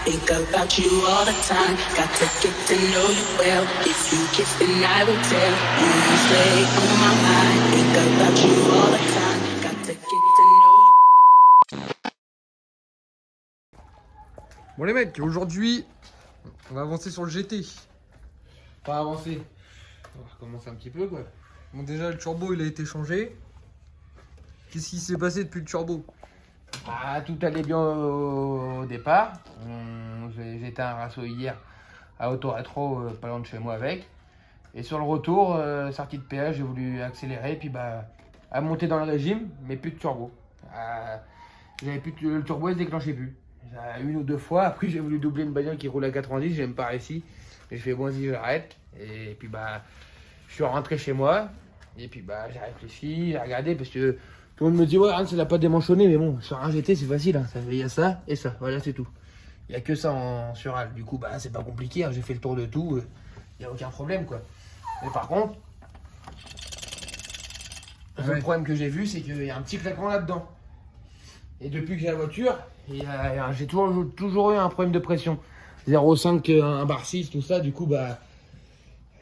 Think about you all the time. Got to get to know you well. If you kiss, then I will tell. You stay on my mind. Think about you all the time. Got to get to know you. Bon les mecs, aujourd'hui, on va avancer sur le GT. Pas avancer. On va recommencer un petit peu quoi. Bon déjà le turbo il a été changé. Qu'est-ce qui s'est passé depuis le turbo? Ah, tout allait bien au départ. J'ai été à un rasso hier à Autorétro, pas loin de chez moi avec. Et sur le retour, sortie de péage, j'ai voulu accélérer, puis à monter dans le régime, mais plus de turbo. J'avais plus le turbo, il se déclenchait plus. Une ou deux fois, après j'ai voulu doubler une bagnole qui roule à 90, j'ai même pas réussi. J'ai fait bon, vas-y, j'arrête. Et puis je suis rentré chez moi. Et puis j'ai réfléchi, j'ai regardé parce que tout le monde me dit ouais, Hans, il a pas démanchonné, mais bon, sur un GT c'est facile, hein. Il y a ça et ça, voilà, c'est tout. Il n'y a que ça en sural. Du coup, c'est pas compliqué, hein. J'ai fait le tour de tout, il n'y a aucun problème quoi. Mais par contre, le problème que j'ai vu, c'est qu'il y a un petit claquement là-dedans. Et depuis que j'ai la voiture, j'ai toujours eu un problème de pression. 0,5, 1 bar 6, tout ça, du coup,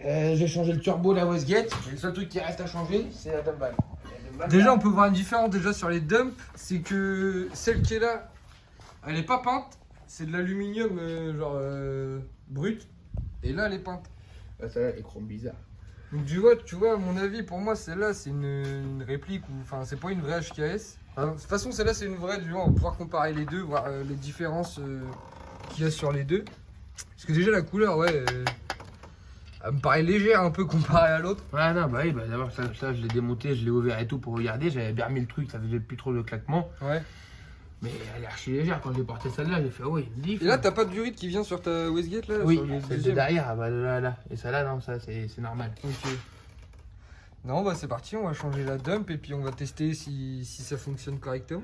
j'ai changé le turbo de la Westgate. Et le seul truc qui reste à changer, c'est la dumbbell. Déjà on peut voir une différence déjà sur les dumps. C'est que celle qui est là, elle est pas peinte. C'est de l'aluminium brut. Et là elle est peinte. Celle-là, elle est chrome bizarre. Donc tu vois, à mon avis, pour moi celle-là c'est une réplique. Enfin c'est pas une vraie HKS. Enfin, de toute façon celle-là c'est une vraie. Du coup on va pouvoir comparer les deux, voir les différences qu'il y a sur les deux. Parce que déjà la couleur, ouais, elle me paraît légère un peu comparée à l'autre. Ouais, non, oui, d'abord ça je l'ai démonté, je l'ai ouvert et tout pour regarder. J'avais bien remis le truc, ça faisait plus trop de claquement. Ouais. Mais elle est archi légère. Quand j'ai porté celle-là, j'ai fait oh, une diff. Et là t'as pas de durite qui vient sur ta Westgate là? Oui, sur le celle de derrière, là. Et ça là, non, ça c'est normal. Ok. Non, c'est parti, on va changer la dump et puis on va tester si ça fonctionne correctement.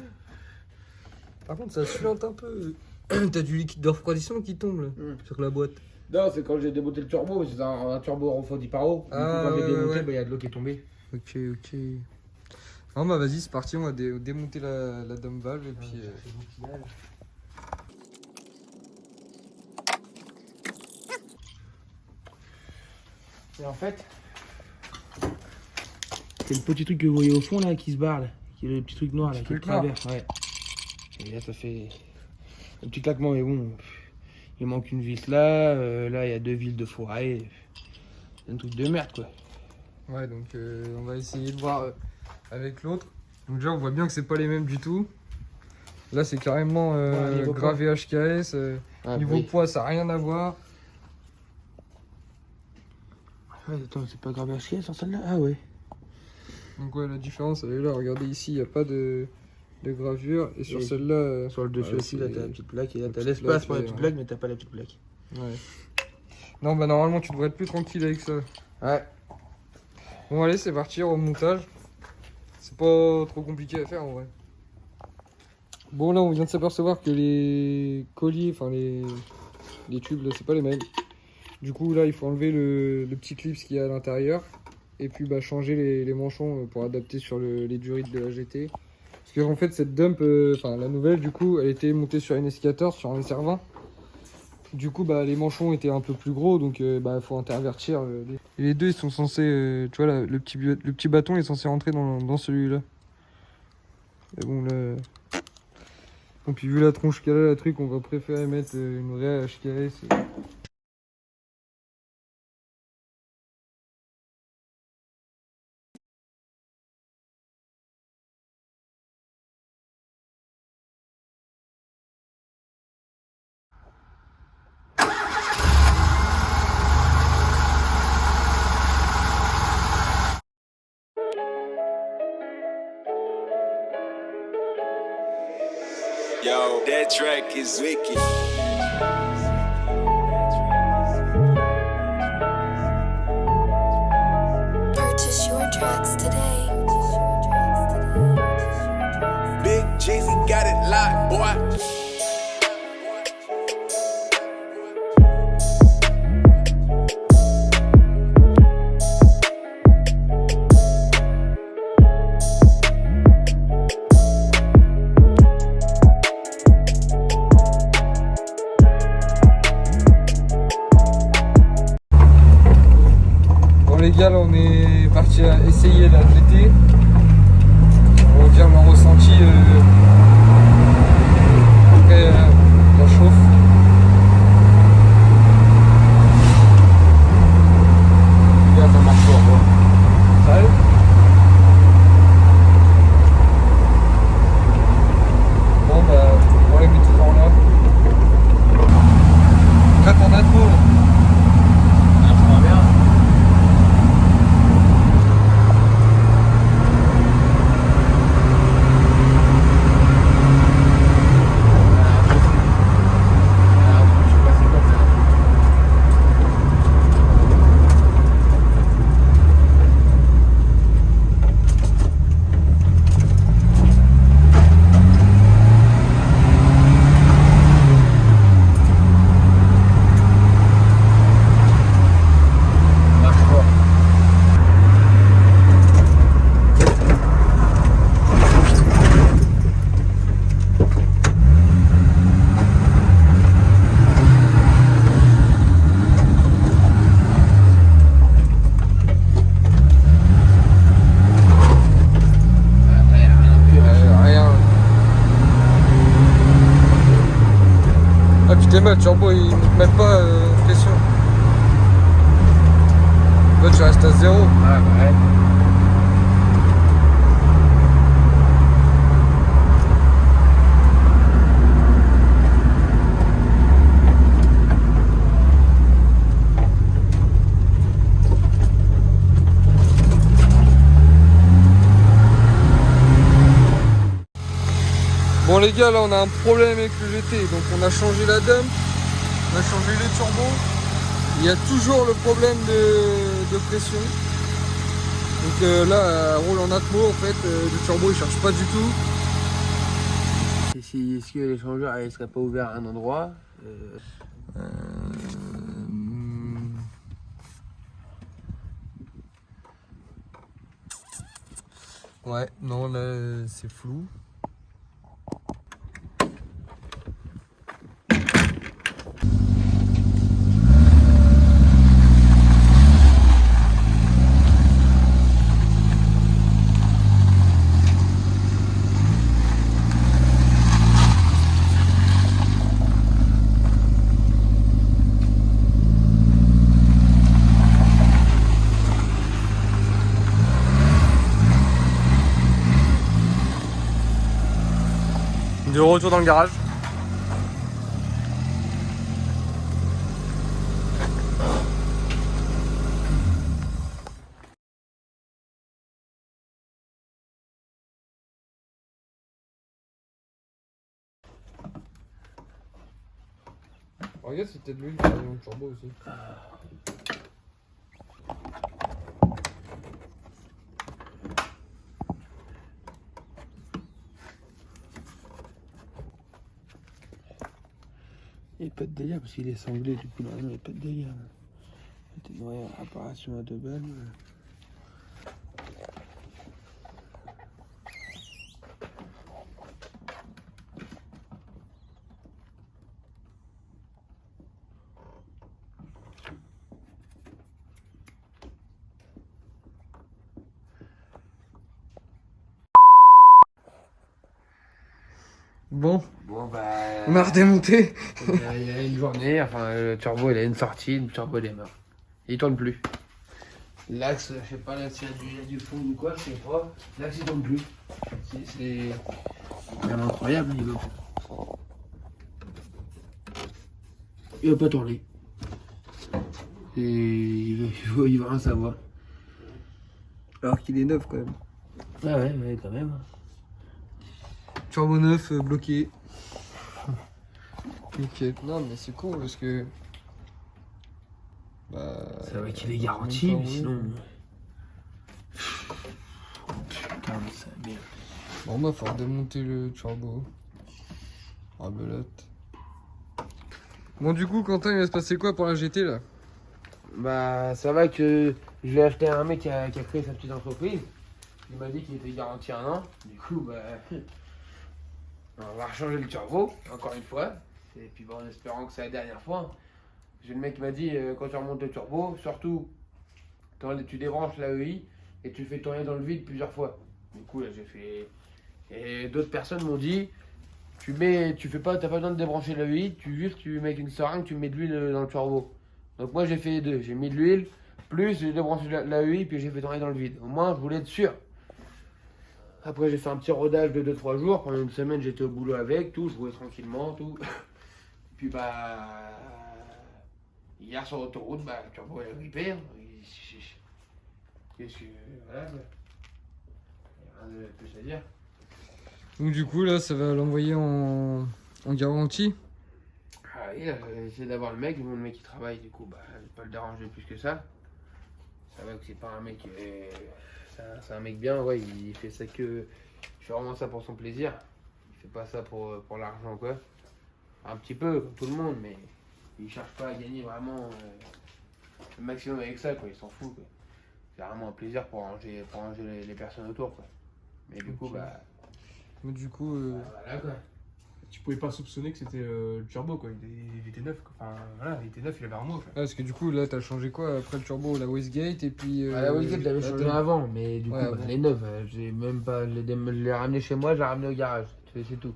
Par contre, ça suinte un peu. T'as du liquide de refroidissement qui tombe là, sur la boîte. Non, c'est quand j'ai démonté le turbo, c'est un turbo refroidi par eau. Du coup, quand j'ai démonté, il y a de l'eau qui est tombée. Ok. Non, vas-y, c'est parti, on va démonter la dump valve et puis. Et en fait, c'est le petit truc que vous voyez au fond là qui se barre là, qui est le petit truc noir là, qui traverse. Ouais. Et là, ça fait un petit claquement, mais bon, il manque une vis là, là il y a 2 vis de fourrail. C'est un truc de merde quoi. Ouais, donc on va essayer de voir avec l'autre. Donc déjà, on voit bien que c'est pas les mêmes du tout. Là, c'est carrément gravé HKS. Niveau poids, ça n'a rien à voir. Ouais, attends, c'est pas gravé HKS sur celle-là? Ah ouais. Donc ouais, la différence, elle est là. Regardez ici, il n'y a pas de gravure. Et sur celle-là... sur le dessus aussi, là, t'as la petite plaque. Et là, t'as l'espace pour la petite plaque, mais t'as pas la petite plaque. Ouais. Non, normalement, tu devrais être plus tranquille avec ça. Ouais. Bon, allez, c'est parti, remontage. C'est pas trop compliqué à faire, en vrai. Bon, là, on vient de s'apercevoir que les colliers, enfin, les tubes, là, c'est pas les mêmes. Du coup, là, il faut enlever le petit clip qu'il y a à l'intérieur. Et puis, changer les manchons pour adapter sur les durites de la GT. Parce que, en fait, cette dump, la nouvelle, du coup, elle était montée sur une SK14, sur un SR20. Du coup, les manchons étaient un peu plus gros, donc faut intervertir. Et les deux, ils sont censés, tu vois, là, le petit bâton est censé rentrer dans celui-là. Et bon, là... Et puis, vu la tronche qu'elle a, la truc, on va préférer mettre une vraie HKS. Yeah. Yo, that track is wicked. Purchase your tracks today. Big Jeezy got it locked, boy. Bon les gars, là on est parti à essayer la GT. On va dire mon ressenti après la chauffe. Là, ça marche fort, quoi. Sérieux? Bon bah on les met toujours là. Quand on a trop là. Ah, ça va bien. Rien. Ah putain, le turbo il monte même pas pression. Là tu restes à 0. Ah, bah ouais. Bon les gars, là on a un problème avec le GT, donc on a changé la dame, on a changé les turbos. Il y a toujours le problème de pression. Donc là, elle roule en atmo en fait, le turbo il charge pas du tout. Est-ce que l'échangeur ne serait pas ouvert à un endroit Ouais, non là c'est flou. De retour dans le garage. Regarde si peut-être lui qui a le turbo aussi. Il n'y a pas de délire parce qu'il est sanglé, du coup, normalement, il n'y a pas de délire. C'était une réparation à 2 balles. Bon, Bon, bah. on a redémonté. Il y a une journée, enfin, le turbo, il a une sortie, le turbo, il est mort. Il tourne plus. L'axe, je sais pas, l'axe, il y a du fond ou quoi, je sais pas. L'axe, il tourne plus. C'est vraiment incroyable, il veut. Il va pas tourner. Et il va rien savoir. Alors qu'il est neuf quand même. Ah ouais, quand même. Turbo neuf bloqué. Nickel. Non, mais c'est con parce que. Bah. Ça va qu'il est même garanti, pas mais rouler. sinon. Putain, mais ça merde. Bon, bah, faut démonter le turbo. Ah, belote. Bon, du coup, Quentin, il va se passer quoi pour la GT là? Bah, ça va que je l'ai acheté à un mec qui a créé sa petite entreprise. Il m'a dit qu'il était garanti 1 an. Du coup, bah, on va rechanger le turbo, encore une fois. Et puis, bah, en espérant que c'est la dernière fois. Le mec m'a dit, quand tu remontes le turbo, surtout, tu débranches l'AEI et tu le fais tourner dans le vide plusieurs fois. Du coup, là, j'ai fait. Et d'autres personnes m'ont dit, t'as pas besoin de débrancher l'AEI, tu mets avec une seringue, tu mets de l'huile dans le turbo. Donc moi, j'ai fait les deux. J'ai mis de l'huile, plus j'ai débranché l'AEI, puis j'ai fait tourner dans le vide. Au moins, je voulais être sûr. Après, j'ai fait un petit rodage de 2-3 jours. Pendant une semaine, j'étais au boulot avec, tout, je roulais tranquillement, tout. Puis bah. Hier sur l'autoroute, bah, le turbo est grippé. Hein. Qu'est-ce que. Voilà, quoi. Rien de plus à dire. Donc, du coup, là, ça va l'envoyer en garantie. Ah oui, là, j'ai essayé d'avoir le mec qui travaille, du coup, bah, je vais pas le déranger plus que ça. Ça va que c'est pas un mec. C'est un mec bien, ouais, il fait ça que. Il fait vraiment ça pour son plaisir. Il fait pas ça pour l'argent, quoi. Un petit peu, comme tout le monde, mais il cherche pas à gagner vraiment le maximum avec ça, quoi. Il s'en fout, quoi. C'est vraiment un plaisir pour ranger les personnes autour, quoi. Mais du coup, Ok. bah. Mais du coup, Voilà, quoi. Tu pouvais pas soupçonner que c'était le turbo quoi, il était neuf quoi. Enfin voilà, il était neuf, il avait un mois quoi. ah, parce que du coup, là, t'as changé quoi après le turbo? La Westgate et puis. Ah, la Westgate, je l'avais la changé Dom. avant, mais du coup, Ouais, bah, bon. elle est neuve. J'ai même pas. Je l'ai ramené chez moi, je l'ai ramené au garage. C'est tout.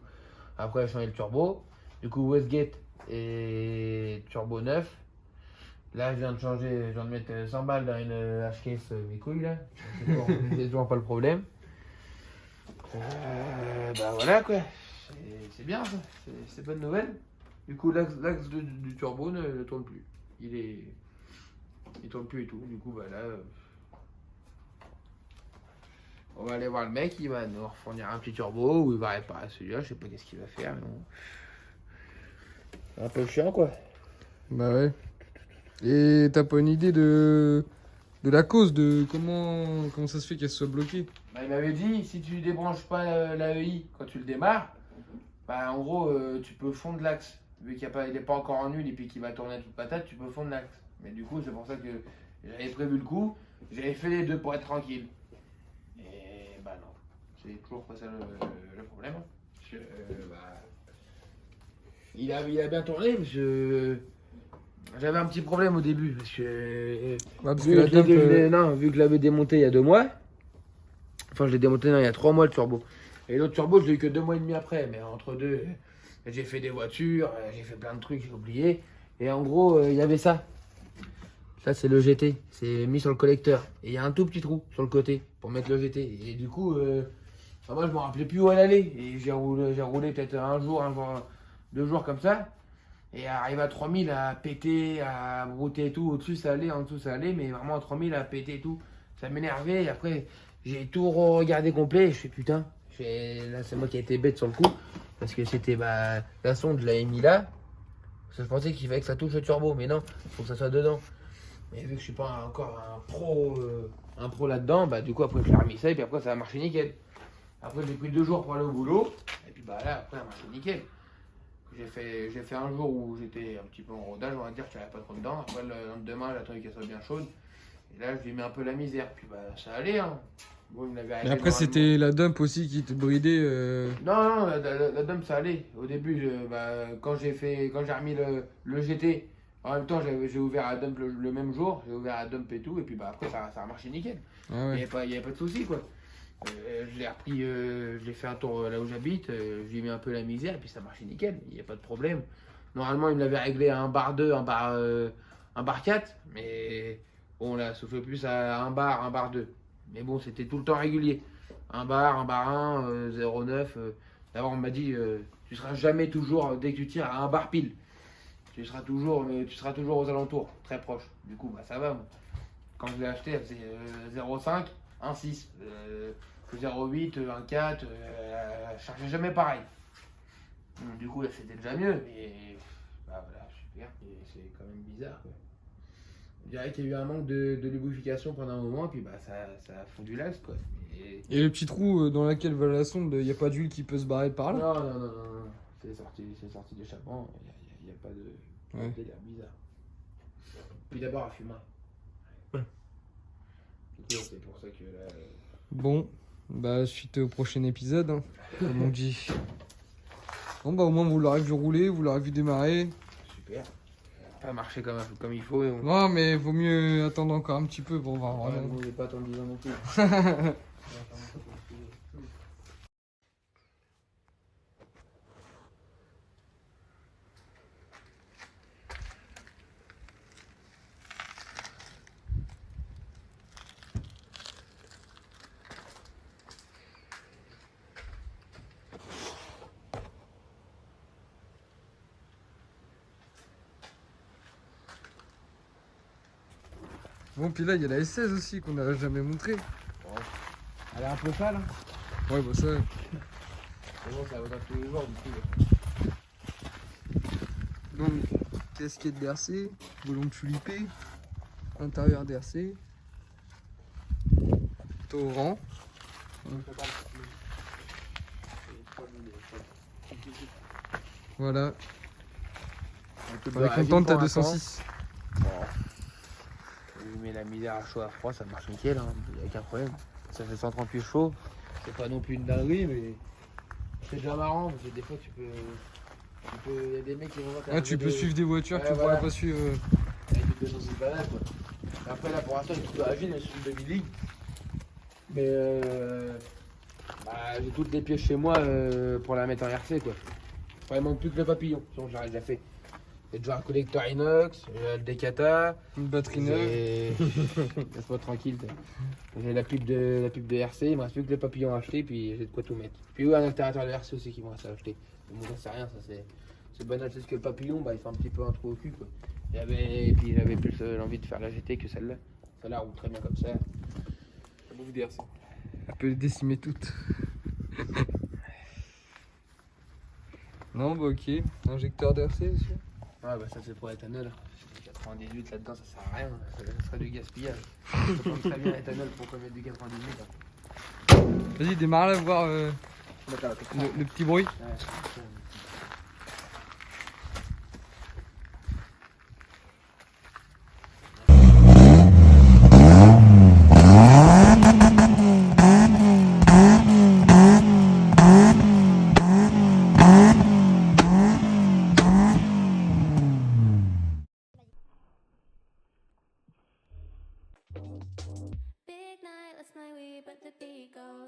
Après, j'ai changé le turbo. Du coup, Westgate et turbo neuf. Là, je viens de changer, je viens de mettre 100 balles dans une HKS mes couilles là. C'est toujours pas le problème. Bah voilà quoi. C'est bien ça. C'est bonne nouvelle. Du coup, l'axe du turbo ne tourne plus. Il tourne plus et tout. Du coup, bah là. On va aller voir le mec, il va nous refournir un petit turbo ou il va réparer celui-là, je sais pas qu'est-ce qu'il va faire, mais bon. C'est un peu chiant quoi. Bah ouais. Et t'as pas une idée de la cause de comment ça se fait qu'elle soit bloquée? Bah, il m'avait dit, si tu débranches pas l'AEI quand tu le démarres, bah en gros tu peux fondre l'axe. Vu qu'il n'est pas encore en huile et puis qu'il va tourner à toute patate, tu peux fondre l'axe. Mais du coup, c'est pour ça que j'avais prévu le coup, j'avais fait les deux pour être tranquille. Et bah non, c'est toujours pas ça le problème. Parce que, bah, il a bien tourné, parce que j'avais un petit problème au début. Parce que, Bah, parce que la dump, vu que je l'avais démonté il y a 2 mois, enfin je l'ai démonté il y a 3 mois le turbo. Et l'autre turbo, je l'ai eu que 2 mois et demi après. Mais entre deux, j'ai fait des voitures, j'ai fait plein de trucs, j'ai oublié. Et en gros, il y avait ça. Ça, c'est le GT. C'est mis sur le collecteur. Et il y a un tout petit trou sur le côté pour mettre le GT. Et du coup, enfin, moi, je me rappelais plus où elle allait. Et j'ai roulé peut-être un jour, 2 jours comme ça. Et arrivé à 3000 à péter, à brouter et tout. Au-dessus, ça allait, en dessous, ça allait. Mais vraiment à 3000 à péter et tout. Ça m'énervait. Et après, j'ai tout regardé complet. Et je fais putain. Là, c'est moi qui ai été bête sur le coup. Parce que c'était la sonde, je l'avais mis là. Parce que je pensais qu'il fallait que ça touche le turbo. Mais non, il faut que ça soit dedans. Mais vu que je suis pas encore un pro là-dedans, bah du coup après j'ai remis ça et puis après ça a marché nickel. Après j'ai pris 2 jours pour aller au boulot et puis bah là après ça a marché nickel. J'ai fait un jour où j'étais un petit peu en rodage, on va dire, je n'avais pas trop dedans. Après le lendemain j'ai attendu qu'elle soit bien chaude. Et là je lui ai mis un peu la misère. Puis bah ça allait hein. Bon, il me l'avait Mais arrêté après, devant c'était la dump aussi qui te bridait. Non, la dump ça allait. Au début, quand j'ai remis le GT, en même temps j'ai ouvert la dump le même jour, j'ai ouvert la dump et tout, et puis bah après ça a marché nickel. Ah Il ouais. n'y avait pas de souci quoi. Je l'ai repris, je l'ai fait un tour là où j'habite, je lui ai mis un peu la misère, et puis ça marchait nickel, il n'y a pas de problème. Normalement, il me l'avait réglé à un bar 2, un bar 4, mais bon là, ça fait plus à un bar 2. Mais bon, c'était tout le temps régulier. Un bar 1, 0,9. D'abord, on m'a dit, tu seras jamais toujours, dès que tu tires, à un bar pile. Tu seras toujours aux alentours, très proche. Du coup, bah ça va. Moi. Quand je l'ai acheté, elle faisait 0,5, 1,6, 0,8, 1,4. Elle chargeait jamais pareil. Du coup, là, c'était déjà mieux. Mais super. Et c'est quand même bizarre, quoi. On dirait qu'il y a eu un manque de lubrification pendant un moment, et puis bah ça a fondu l'as, quoi. Et le petit trou dans lequel va la sonde, il n'y a pas d'huile qui peut se barrer par là? Non. C'est sorti d'échappement, il n'y a pas de Ouais. délire bizarre. Puis d'abord, à fumer. Ouais. Du coup, c'est pour ça que là. Bon, bah suite au prochain épisode, hein, comme on dit. Bon bah au moins vous l'aurez vu rouler, vous l'aurez vu démarrer. Super. Pas marché comme il faut. Et on... Non mais vaut mieux attendre encore un petit peu pour voir Ouais, vraiment. nous, on n'est pas attendre 10 ans non plus. Bon puis là il y a la S16 aussi qu'on n'a jamais montré. Elle est un peu sale, hein. Ouais bah ça. Mais bon, ça va dans tous les jours, du coup. Donc casquette d'RC, volant tulipé, intérieur d'RC, torrent. Voilà, on est content de ta 206. Mais la misère à chaud à froid, ça marche nickel, hein. Il n'y a aucun problème. Ça fait 138 chevaux. C'est pas non plus une dinguerie, mais c'est déjà marrant parce que des fois tu peux. Il y a des mecs qui vont voir. Ah tu peux suivre des voitures que tu pourrais pas suivre. Avec des 206 balades, quoi. Après là pour l'instant je suis plutôt agile, je suis une demi-ligue. Mais bah, j'ai toutes les pièces chez moi pour la mettre en RC, quoi. Enfin, il manque plus que le papillon, sinon j'aurais déjà fait. J'ai déjà un collecteur inox, j'ai le Decata, Une batterie neuve. laisse-moi tranquille. J'ai la pub de RC, il me reste plus que le papillon à acheter, puis j'ai de quoi tout mettre. Puis oui, un alternateur de RC aussi qui me reste à acheter. Mais bon, ça c'est rien, ça c'est banal, c'est ce que le papillon, bah, il fait un petit peu un trou au cul, quoi. Et puis j'avais plus l'envie de faire la GT que celle-là. Celle-là roule très bien comme ça. La bouffe d'RC. Elle peut les décimer toutes. Non bah ok, injecteur d'RC aussi. Ouais, bah ça c'est pour l'éthanol. 98 là-dedans, ça sert à rien. Ça serait du gaspillage. Ça prend très bien l'éthanol pour qu'on mette du 98. Hein. Vas-y démarre là voir le petit bruit. Ouais. Big night last night, we but the beat goes.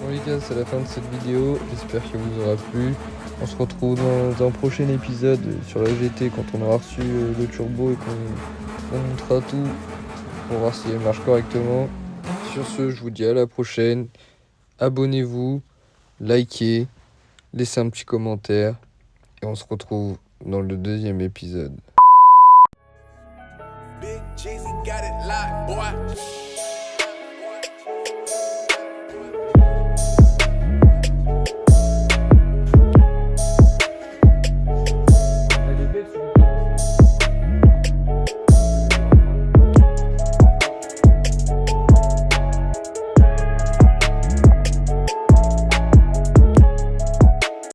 Bon les gars, c'est la fin de cette vidéo, j'espère qu'elle vous aura plu. On se retrouve dans un prochain épisode sur la GT quand on aura reçu le turbo et qu'on montrera tout pour voir si elle marche correctement. Sur ce, je vous dis à la prochaine. Abonnez-vous, likez, laissez un petit commentaire et on se retrouve dans le deuxième épisode. Big Jeezy got it locked, boy.